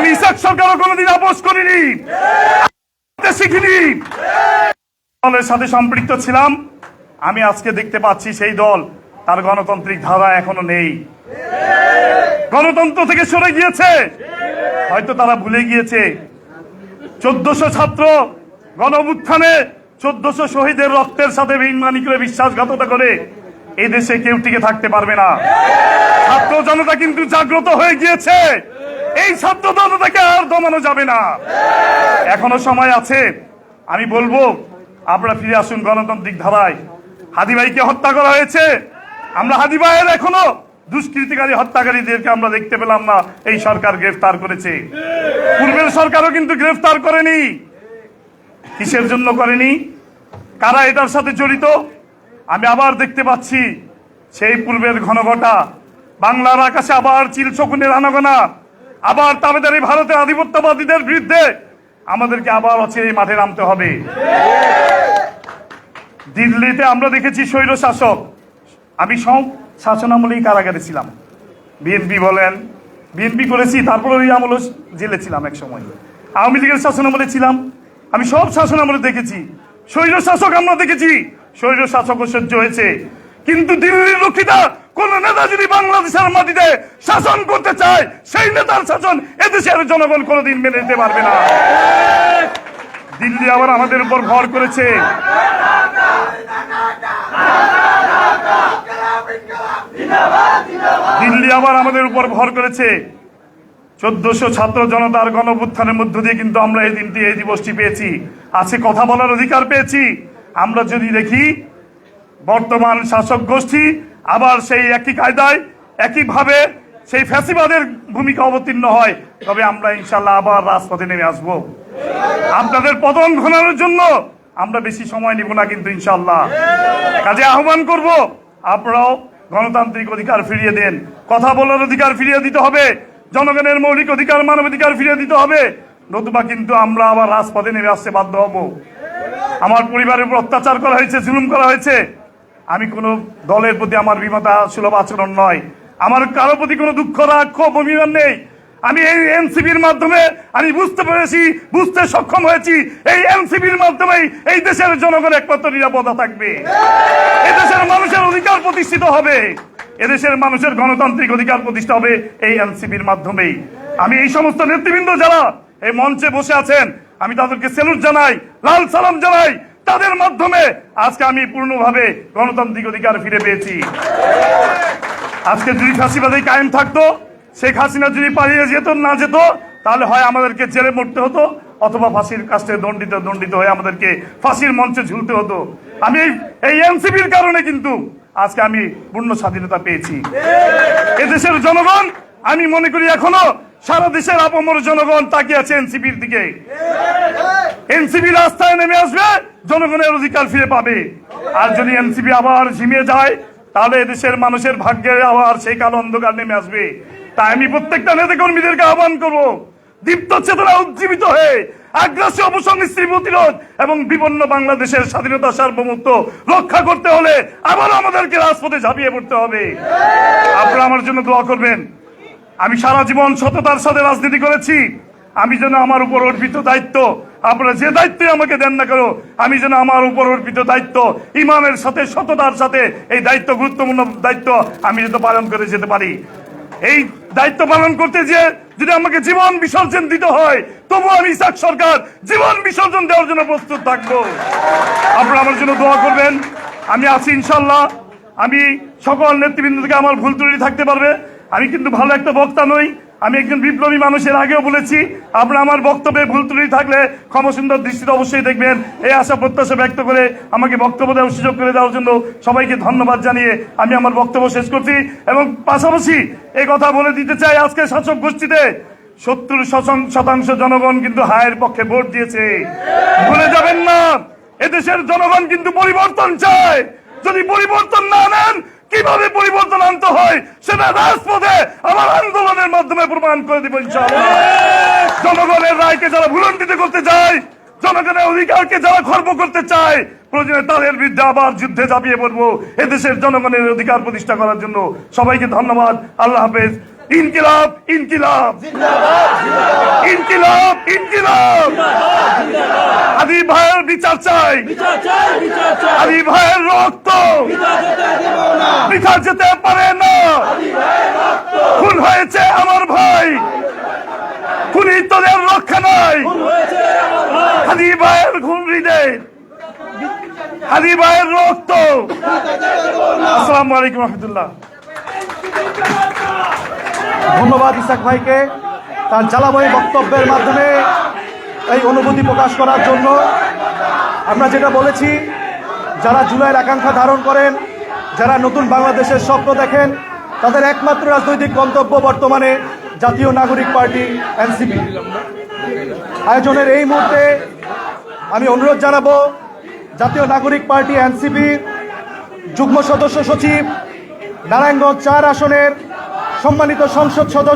আমি ইসাক সরকারও কোনোদিন আপোষ করিনি, শিখিনি, দলের সাথে সম্পৃক্ত ছিলাম। আমি আজকে দেখতে পাচ্ছি সেই দল তার গণতান্ত্রিক ধারা এখনো নেই, গণতন্ত্র থেকে সরে গিয়েছে। হয়তো তারা ভুলে গিয়েছে 1400 ছাত্র গণ অভ্যুত্থানে 1400 শহীদের রক্তের সাথে বেঈমানি করে বিশ্বাসঘাতকতা করে এই দেশে কেউ টিকে থাকতে পারবে না। ছাত্র জনতা কিন্তু জাগ্রত হয়ে গিয়েছে, এই ছাত্র জনতাকে আর দমানো যাবে না, এখনো সময় আছে। আমি বলবো আপনারা ফিরে আসুন গণতান্ত্রিক ধারায়। হাদি ভাইকে হত্যা করা হয়েছে, আমরা হাদি ভাইয়ের এখনো দুষ্কৃতিকারী হত্যাকারীদেরকে আমরা দেখতে পেলাম না, এই সরকার গ্রেফতার করেছে। পূর্বের সরকারও কিন্তু গ্রেফতার করেনি। কিসের জন্য করেনি? কারা এটার সাথে জড়িত? আমি আবার দেখতে পাচ্ছি সেই পূর্বের ঘনঘটা বাংলার আকাশে আবার চিল শকুনের আনাগোনা, আবার তাবেদারি ভারতের আধিপত্যবাদীদের বিরুদ্ধে আমাদেরকে আবার অচিরেই মাঠে নামতে হবে। দিল্লিতে আমরা দেখেছি স্বৈর শাসক, আমি সব শাসনামলেই কারাগারে ছিলাম। বিএনপি বলেন, বিএনপি করেছি, তারপরে ওই আমলে জেলে ছিলাম এক সময়। আওয়ামী লীগের শাসনামলে ছিলাম, আমি সব শাসনামলে দেখেছি। স্বৈর শাসক আমরা দেখেছি, স্বৈর শাসকও সহ্য হয়েছে। কিন্তু দিল্লির রক্ষিতা কোন নেতা যদি বাংলাদেশের মাটিতে শাসন করতে চায়, সেই নেতার শাসন এদেশের জনগণ কোনোদিন মেনে নিতে পারবে না। দিল্লি আবার আমাদের উপর ভর করেছে। দিল্লি আবার আমাদের উপর ভর করেছে 1400 ছাত্র জনতার গণ অভ্যুত্থানের মধ্য দিয়ে কিন্তু আমরা এই দিনটি, এই দিবসটি পেয়েছি। আছে কথা বলার অধিকার পেয়েছি। আমরা যদি দেখি বর্তমান শাসক গোষ্ঠী আবার সেই একই কায়দায় একইভাবে সেই ফ্যাসিবাদের ভূমিকা অবতীর্ণ হয়, তবে আমরা ইনশাল্লাহ আবার রাজপথে নেমে আসবো। আপনাদের পতন ঘটানোর জন্য আমরা বেশি সময় নিব না কিন্তু ইনশাল্লাহ। কাজে আহ্বান করব, আপনারাও গণতান্ত্রিক অধিকার ফিরিয়ে দেন, কথা বলার অধিকার ফিরিয়ে দিতে হবে, জনগণের মৌলিক অধিকার মানবাধিকার ফিরিয়ে দিতে হবে, নতুবা কিন্তু আমরা আবার রাজপথে নেমে আসতে বাধ্য হব। আমার পরিবারের উপর অত্যাচার করা হয়েছে, জুলুম করা হয়েছে। আমি কোনো দলের প্রতি আমার বিমতা সুলভ আচরণ নয়, আমার কারো প্রতি কোনো দুঃখ রাগ ক্ষোভ অভিমান নেই। আমি এই এনসিপির মাধ্যমে আমি বুঝতে সক্ষম হয়েছি, এই এনসিপির মাধ্যমেই এই দেশের জনগণ একমাত্র নিরাপদা থাকবে, এদেশের মানুষের অধিকার প্রতিষ্ঠিত হবে, এদেশের মানুষের গণতান্ত্রিক অধিকার প্রতিষ্ঠা হবে এই এনসিপির মাধ্যমেই। আমি এই সমস্ত নেতৃবৃন্দ যারা এই মঞ্চে বসে আছেন, আমি তাদেরকে স্যালুট জানাই, লাল সালাম জানাই। তাদের মাধ্যমে আজকে আমি পূর্ণভাবে গণতান্ত্রিক অধিকার ফিরে পেয়েছি। আজকে যদি ফাঁসিবাদী কায়েম থাকতো, শেখ হাসিনা যদি পালিয়ে না যেত, তাহলে হয় আমাদেরকে জেলে মরতে হতো, অথবা ফাঁসির কাছে দণ্ডিত হয়ে আমাদেরকে ফাঁসির মঞ্চে ঝুলতে হতো। আমি এই এনসিপির কারণে কিন্তু আজকে আমি পূর্ণ স্বাধীনতা পেয়েছি। এদেশের জনগণ, আমি মনে করি এখনো সারা দেশের আপামর জনগণ তাকিয়ে আছে এনসিপির দিকে। এনসিপি রাস্তায় নেমে আসবে, জনগণের অধিকার ফিরে পাবে। আর যদি এনসিপি আবার ঝিমিয়ে যায়, তাহলে এদেশের মানুষের ভাগ্যে আবার সেই কালো অন্ধকার নেমে আসবে। তাই আমি প্রত্যেকটা নেতা কর্মীদেরকে আহ্বান করবো, দীপ্ত চেতনা উজ্জীবিত হয়ে আগ্রাসী অপসংস্কৃতি প্রতিরোধ এবং বিপন্ন বাংলাদেশের স্বাধীনতা সার্বভৌমত্ব রক্ষা করতে হলে আবার আমাদেরকে রাজপথে ঝাঁপিয়ে পড়তে হবে। আপনারা আমার জন্য দোয়া করবেন। আমি সারা জীবন সততার সাথে রাজনীতি করেছি। আমি যেন আমার উপর অর্পিত দায়িত্ব, আপনারা যে দায়িত্বই আমাকে দেন না কেন, আমি যেন আমার উপর অর্পিত দায়িত্ব ইমানের সাথে, সততার সাথে এই দায়িত্ব, গুরুত্বপূর্ণ দায়িত্ব আমি যাতে পালন করে যেতে পারি। এই দায়িত্ব পালন করতে যে যদি আমাকে জীবন বিসর্জন দিতে হয়, তবু আমি ইসাক সরকার জীবন বিসর্জন দেওয়ার জন্য প্রস্তুত থাকবো। আপনারা আমার জন্য দোয়া করবেন। আমি আছি ইনশাল্লাহ। আমি সকল নেতৃবৃন্দ থেকে আমার ভুল ত্রুটি থাকতে পারবে। আমি কিন্তু ভালো একটা বক্তা নই, আমি একজন বিপ্লবী মানুষের আগেও বলেছি। আপনারা আমার বক্তব্যে ভুল ত্রুটি থাকলে ক্ষমাসুন্দর দৃষ্টিতে অবশ্যই দেখবেন, এই আশা প্রত্যাশা ব্যক্ত করে আমাকে বক্তব্য দেওয়ার সুযোগ করে দেওয়ার জন্য সবাইকে ধন্যবাদ জানিয়ে আমি আমার বক্তব্য শেষ করছি। এবং পাশাপাশি এই কথা বলে দিতে চাই, আজকে শাসক গোষ্ঠীতে 70% জনগণ কিন্তু হায়ের পক্ষে ভোট দিয়েছে, ভুলে যাবেন না। এদেশের জনগণ কিন্তু পরিবর্তন চায়। যদি পরিবর্তন না আনেন, কিভাবে পরিবর্তন আনতে হয় সেটা রাজপথে আমার আন্দোলনের মাধ্যমে প্রমাণ করে দিব ইনশাআল্লাহ। জনগণের রায়কে যারা ভুলণ্ঠিত করতে চায়, জনগণের অধিকারকে যারা খর্ব করতে চায়, প্রয়োজনে তাদের বিরুদ্ধে আবার যুদ্ধে ঝাঁপিয়ে পড়বো এদেশের জনগণের অধিকার প্রতিষ্ঠা করার জন্য। সবাইকে ধন্যবাদ। আল্লাহ হাফেজ। ইনকিলাব, ইনকিলাব, ইনকিলাব। হাদি ভাইয়ের বিচার চাই, হাদি ভাইয়ের রক্ত বৃথা যেতে পারে না। খুন হয়েছে আমার ভাই, খুনি তোদের রক্ষা নাই। হাদি ভাইয়ের ঘুম হৃদয়, হাদি ভাইয়ের রক্ত। আসসালামু আলাইকুম রহমতুল্লাহ। ধন্যবাদ ইসাক ভাইকে তার জ্বালাময়ী বক্তব্যের মাধ্যমে এই অনুভূতি প্রকাশ করার জন্য। আমরা যেটা বলেছি, যারা জুলাইয়ের আকাঙ্ক্ষা ধারণ করেন, যারা নতুন বাংলাদেশের স্বপ্ন দেখেন, তাদের একমাত্র রাজনৈতিক গন্তব্য বর্তমানে জাতীয় নাগরিক পার্টি এনসিপি। আয়োজনের এই মুহূর্তে আমি অনুরোধ জানাবো জাতীয় নাগরিক পার্টি এনসিপি যুগ্ম সদস্য সচিব, নারায়ণগঞ্জ 4 আসনের সম্মানিত সংসদ সদস্য